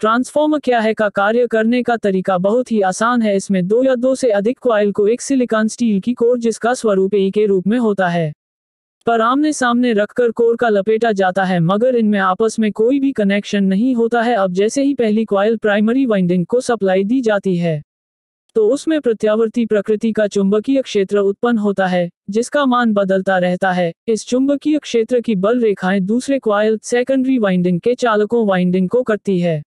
Transformer क्या है का कार्य करने का तरीका बहुत ही आसान है। इसमें दो या दो से अधिक कॉइल को एक सिलिकॉन स्टील की कोर जिसका स्वरूप ई के रूप में होता है पर आमने सामने रखकर कोर का लपेटा जाता है, मगर इनमें आपस में कोई भी कनेक्शन नहीं होता है। अब जैसे ही पहली कॉइल प्राइमरी वाइंडिंग को सप्लाई दी जाती है तो उसमें प्रत्यावर्ती प्रकृति का चुंबकीय क्षेत्र उत्पन्न होता है जिसका मान बदलता रहता है। इस चुंबकीय क्षेत्र की बल रेखाएं दूसरे कॉइल सेकेंडरी वाइंडिंग के चालकों वाइंडिंग को करती है।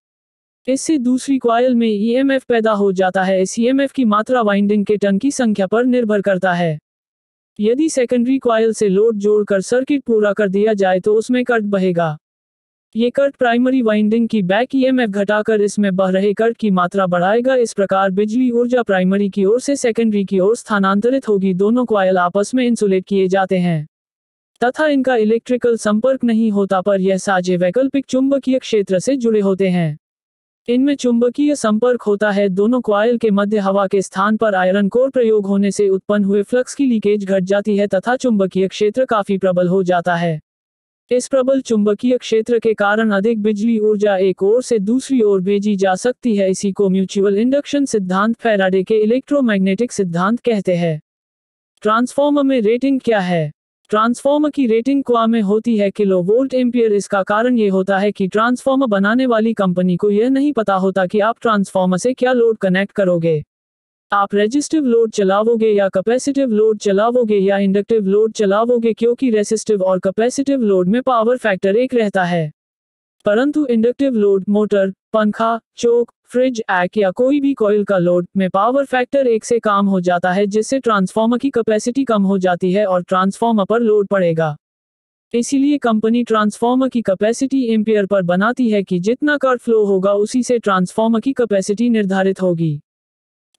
इससे दूसरी कॉइल में ईएमएफ पैदा हो जाता है। इस ईएमएफ की मात्रा वाइंडिंग के टर्न की संख्या पर निर्भर करता है। यदि सेकेंडरी कॉइल से लोड जोड़कर सर्किट पूरा कर दिया जाए तो उसमें करंट बहेगा। ये करंट प्राइमरी वाइंडिंग की बैक ईएमएफ घटाकर इसमें बह रहे करंट की मात्रा बढ़ाएगा। इस प्रकार बिजली ऊर्जा प्राइमरी की ओर से सेकेंडरी की ओर स्थानांतरित होगी। दोनों कॉइल आपस में इंसुलेट किए जाते हैं तथा इनका इलेक्ट्रिकल संपर्क नहीं होता पर यह साझे वैकल्पिक चुंबकीय क्षेत्र से जुड़े होते हैं। इनमें चुंबकीय संपर्क होता है। दोनों कॉइल के मध्य हवा के स्थान पर आयरन कोर प्रयोग होने से उत्पन्न हुए फ्लक्स की लीकेज घट जाती है तथा चुंबकीय क्षेत्र काफी प्रबल हो जाता है। इस प्रबल चुंबकीय क्षेत्र के कारण अधिक बिजली ऊर्जा एक ओर से दूसरी ओर भेजी जा सकती है। इसी को म्यूचुअल इंडक्शन सिद्धांत फैराडे के इलेक्ट्रोमैग्नेटिक सिद्धांत कहते हैं। ट्रांसफॉर्मर में रेटिंग क्या है? ट्रांसफॉर्मर की रेटिंग क्वा में होती है किलोवोल्ट एम्पियर। इसका कारण ये होता है कि ट्रांसफॉर्मर बनाने वाली कंपनी को यह नहीं पता होता कि आप ट्रांसफॉर्मर से क्या लोड कनेक्ट करोगे। आप रेजिस्टिव लोड चलावोगे या कैपेसिटिव लोड चलावोगे या इंडक्टिव लोड चलावोगे, क्योंकि रेजिस्टिव और कैपेसिटिव लोड में पावर फैक्टर एक रहता है, परंतु इंडक्टिव लोड मोटर, पंखा, चोक, फ्रिज, ऐक या कोई भी कॉइल का लोड में पावर फैक्टर 1 से कम हो जाता है जिससे ट्रांसफॉर्मर की कैपेसिटी कम हो जाती है और ट्रांसफॉर्मर पर लोड पड़ेगा। इसीलिए कंपनी ट्रांसफॉर्मर की कैपेसिटी एम्पियर पर बनाती है कि जितना करंट फ्लो होगा उसी से ट्रांसफॉर्मर की कैपेसिटी निर्धारित होगी।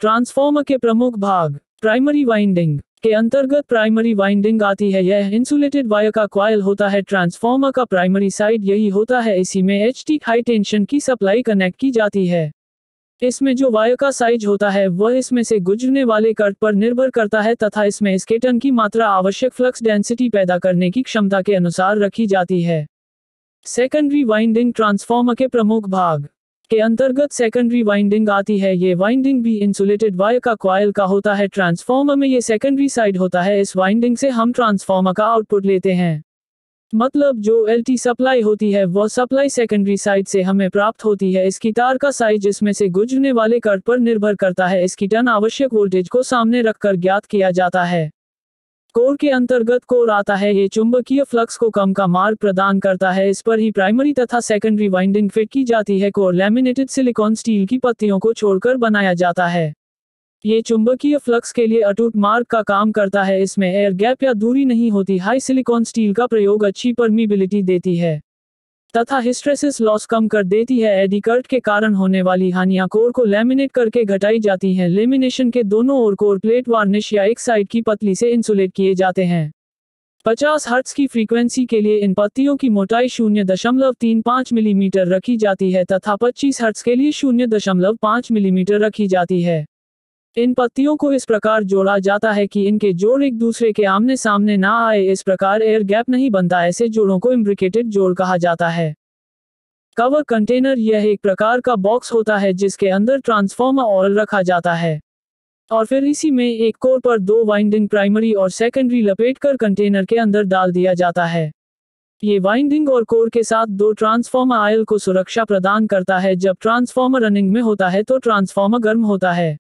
ट्रांसफॉर्मर के प्रमुख भाग। प्राइमरी वाइंडिंग के अंतर्गत प्राइमरी वाइंडिंग आती है। यह इंसुलेटेड वायर का कॉइल होता है। ट्रांसफॉर्मर का प्राइमरी साइड यही होता है। इसी में एचटी हाई टेंशन की सप्लाई कनेक्ट की जाती है। इसमें जो वायर का साइज होता है वह इसमें से गुजरने वाले करंट पर निर्भर करता है तथा इसमें इसके टर्न की मात्रा आवश्यक फ्लक्स डेंसिटी पैदा करने की क्षमता के अनुसार रखी जाती है। सेकेंडरी वाइंडिंग ट्रांसफॉर्मर के प्रमुख भाग के अंतर्गत सेकेंडरी वाइंडिंग आती है। ये वाइंडिंग भी इंसुलेटेड वायर का कॉइल का होता है। ट्रांसफॉर्मर में ये सेकेंडरी साइड होता है। इस वाइंडिंग से हम ट्रांसफॉर्मर का आउटपुट लेते हैं, मतलब जो एलटी सप्लाई होती है वह सप्लाई सेकेंडरी साइड से हमें प्राप्त होती है। इसकी तार का साइज इसमें से गुजरने वाले करंट पर निर्भर करता है। इसकी टर्न आवश्यक वोल्टेज को सामने रखकर ज्ञात किया जाता है। कोर के अंतर्गत कोर आता है। ये चुंबकीय फ्लक्स को कम का मार्ग प्रदान करता है। इस पर ही प्राइमरी तथा सेकेंडरी वाइंडिंग फिट की जाती है। कोर लैमिनेटेड सिलिकॉन स्टील की पत्तियों को छोड़कर बनाया जाता है। ये चुंबकीय फ्लक्स के लिए अटूट मार्ग का काम करता है। इसमें एयर गैप या दूरी नहीं होती। हाई सिलिकॉन स्टील का प्रयोग अच्छी परमीबिलिटी देती है तथा हिस्टेरेसिस लॉस कम कर देती है। एडी करंट के कारण होने वाली हानियां कोर को लैमिनेट करके घटाई जाती हैं। लेमिनेशन के दोनों ओर कोर प्लेट वार्निश या एक साइड की पतली से इंसुलेट किए जाते हैं। 50 हर्ट्ज की फ्रीक्वेंसी के लिए इन पत्तियों की मोटाई 0.35 मिलीमीटर रखी जाती है तथा 25 हर्ट्ज के लिए 0.5 मिलीमीटर रखी जाती है। इन पत्तियों को इस प्रकार जोड़ा जाता है कि इनके जोड़ एक दूसरे के आमने सामने ना आए। इस प्रकार एयर गैप नहीं बनता। ऐसे जोड़ों को इम्ब्रिकेटेड जोड़ कहा जाता है। कवर कंटेनर यह एक प्रकार का बॉक्स होता है जिसके अंदर ट्रांसफॉर्मर ऑयल रखा जाता है और फिर इसी में एक कोर पर 2 वाइंडिंग प्राइमरी और सेकेंडरी लपेटकर कंटेनर के अंदर डाल दिया जाता है। ये वाइंडिंग और कोर के साथ 2 ट्रांसफॉर्मर ऑयल को सुरक्षा प्रदान करता है। जब ट्रांसफॉर्मर रनिंग में होता है तो ट्रांसफॉर्मर गर्म होता है,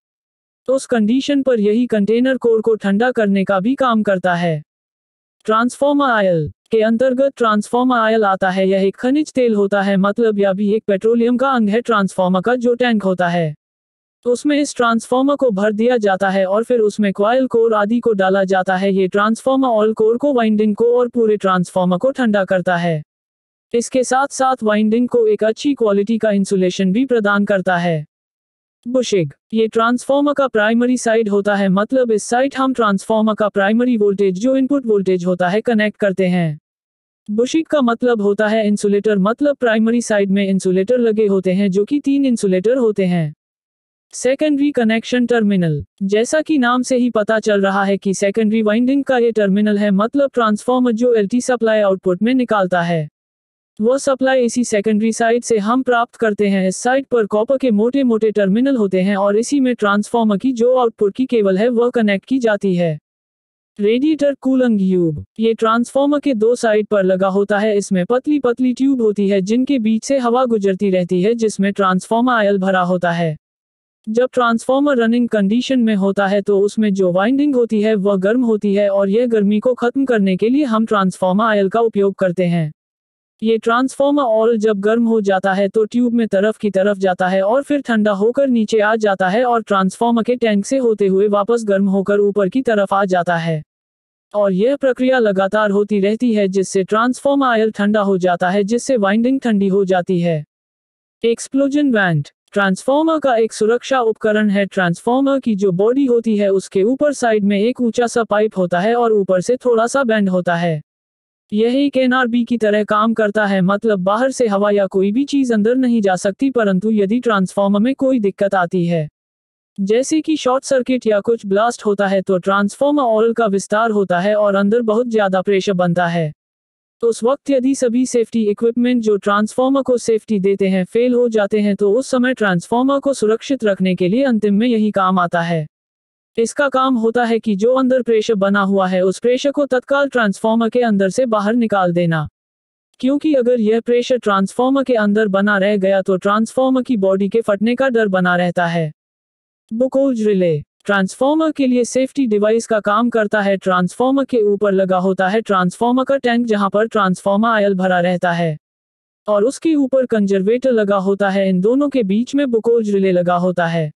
तो उस कंडीशन पर यही कंटेनर कोर को ठंडा करने का भी काम करता है। ट्रांसफॉर्मर ऑयल के अंतर्गत ट्रांसफॉर्मर ऑयल आता है। यह एक खनिज तेल होता है, मतलब यह भी एक पेट्रोलियम का अंग है। ट्रांसफॉर्मर का जो टैंक होता है तो उसमें इस ट्रांसफॉर्मर को भर दिया जाता है और फिर उसमें कॉइल कोर आदि को डाला जाता है। ये ट्रांसफॉर्मर ऑयल कोर को, वाइंडिंग को और पूरे ट्रांसफॉर्मर को ठंडा करता है। इसके साथ साथ वाइंडिंग को एक अच्छी क्वालिटी का इंसुलेशन भी प्रदान करता है। बुशिंग ये ट्रांसफॉर्मर का प्राइमरी साइड होता है, मतलब इस साइड हम ट्रांसफॉर्मर का प्राइमरी वोल्टेज जो इनपुट वोल्टेज होता है कनेक्ट करते हैं। बुशिंग का मतलब होता है इंसुलेटर, मतलब प्राइमरी साइड में इंसुलेटर लगे होते हैं जो कि 3 इंसुलेटर होते हैं। सेकेंडरी कनेक्शन टर्मिनल, जैसा कि नाम से ही पता चल रहा है कि सेकेंडरी वाइंडिंग का ये टर्मिनल है, मतलब ट्रांसफॉर्मर जो एलटी सप्लाई आउटपुट में निकालता है। वह सप्लाई इसी सेकेंडरी साइड से हम प्राप्त करते हैं। इस साइड पर कॉपर के मोटे मोटे टर्मिनल होते हैं और इसी में ट्रांसफार्मर की जो आउटपुट की केबल है वह कनेक्ट की जाती है। रेडिएटर कूलिंग ट्यूब, ये ट्रांसफार्मर के दो साइड पर लगा होता है। इसमें पतली पतली ट्यूब होती है जिनके बीच से हवा गुजरती रहती है जिसमें ट्रांसफार्मर ऑयल भरा होता है। जब ट्रांसफार्मर रनिंग कंडीशन में होता है तो उसमें जो वाइंडिंग होती है वह गर्म होती है और यह गर्मी को खत्म करने के लिए हम ट्रांसफार्मर ऑयल का उपयोग करते हैं। ये ट्रांसफार्मर ऑयल जब गर्म हो जाता है तो ट्यूब में तरफ की तरफ जाता है और फिर ठंडा होकर नीचे आ जाता है और ट्रांसफार्मर के टैंक से होते हुए वापस गर्म होकर ऊपर की तरफ आ जाता है। और यह प्रक्रिया लगातार होती रहती है जिससे ट्रांसफार्मर ऑयल ठंडा हो जाता है जिससे वाइंडिंग ठंडी हो जाती है। एक्सप्लोजन वेंट ट्रांसफार्मर का एक सुरक्षा उपकरण है। ट्रांसफार्मर की जो बॉडी होती है उसके ऊपर साइड में एक ऊंचा सा पाइप होता है और ऊपर से थोड़ा सा बेंड होता है। यह एक NRB की तरह काम करता है, मतलब बाहर से हवा या कोई भी चीज अंदर नहीं जा सकती, परंतु यदि ट्रांसफार्मर में कोई दिक्कत आती है जैसे कि शॉर्ट सर्किट या कुछ ब्लास्ट होता है तो ट्रांसफार्मर ऑयल का विस्तार होता है और अंदर बहुत ज्यादा प्रेशर बनता है। तो उस वक्त यदि सभी सेफ्टी इक्विपमेंट जो ट्रांसफार्मर को सेफ्टी देते हैं फेल हो जाते हैं तो उस समय ट्रांसफार्मर को सुरक्षित रखने के लिए अंतिम में यही काम आता है। इसका काम होता है कि जो अंदर प्रेशर बना हुआ है उस प्रेशर को तत्काल ट्रांसफार्मर के अंदर से बाहर निकाल देना, क्योंकि अगर यह प्रेशर ट्रांसफार्मर के अंदर बना रह गया तो ट्रांसफार्मर की बॉडी के फटने का डर बना रहता है। बुकोज रिले ट्रांसफार्मर के लिए सेफ्टी डिवाइस का काम करता है। ट्रांसफार्मर के ऊपर लगा होता है ट्रांसफार्मर का टैंक जहां पर ट्रांसफार्मर ऑयल भरा रहता है और उसके ऊपर कंजर्वेटर लगा होता है। इन दोनों के बीच में बुकोज रिले लगा होता है।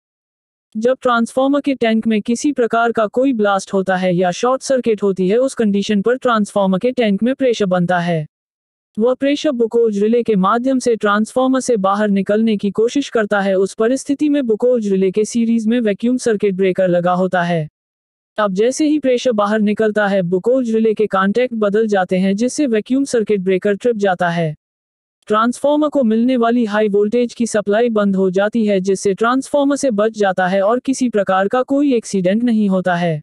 जब ट्रांसफार्मर के टैंक में किसी प्रकार का कोई ब्लास्ट होता है या शॉर्ट सर्किट होती है उस कंडीशन पर ट्रांसफार्मर के टैंक में प्रेशर बनता है। वह प्रेशर बुकोज रिले के माध्यम से ट्रांसफार्मर से बाहर निकलने की कोशिश करता है। उस परिस्थिति में बुकोज रिले के सीरीज में वैक्यूम सर्किट ब्रेकर लगा होता है। अब जैसे ही प्रेशर बाहर निकलता है बुकोज रिले के कॉन्टैक्ट बदल जाते हैं जिससे वैक्यूम सर्किट ब्रेकर ट्रिप जाता है। ट्रांसफार्मर को मिलने वाली हाई वोल्टेज की सप्लाई बंद हो जाती है जिससे ट्रांसफार्मर से बच जाता है और किसी प्रकार का कोई एक्सीडेंट नहीं होता है।